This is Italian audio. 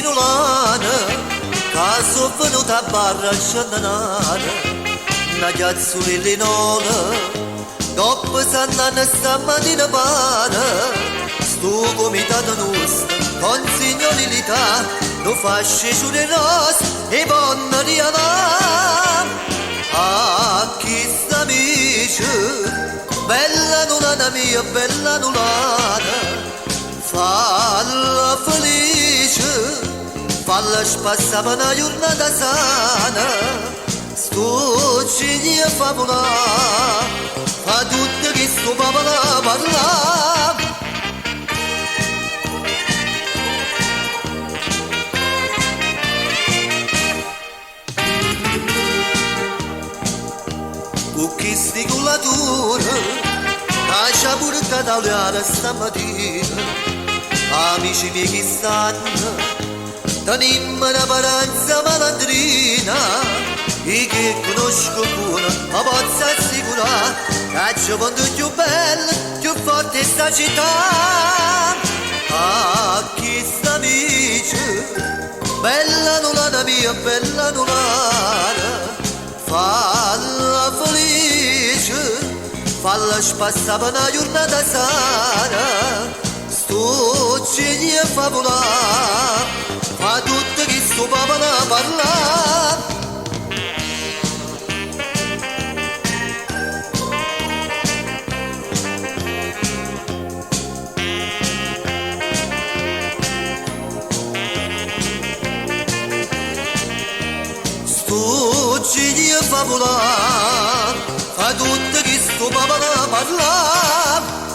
ulana, caso venuta a barra scendanana, una chiazzola in linola, dopo s'andana stamattina para, sto comitato nostro, con signorilità, lo fasce giù le rose e buona riana, a chi sta amici, bella nulana mia, bella nulana, falla felice, falla spassare una giornata sana, sto ciglia favola, fa tutto che sto papà parla. Con chi sticolatura, lascia pure tagliare stamattina, amici miei che stanno, tenimmo una paranza malandrina, e che conosco buono, ma posso assicurare, che c'è mondo più bello, più forte sta città. A chi sta amici, bella nulana mia, bella nulana, falla felice, falla spassare una giornata sana, sto ciglia favola, fa tutto che sto papà parla. Sto ciglia favola, fa tutto che sto papà parla.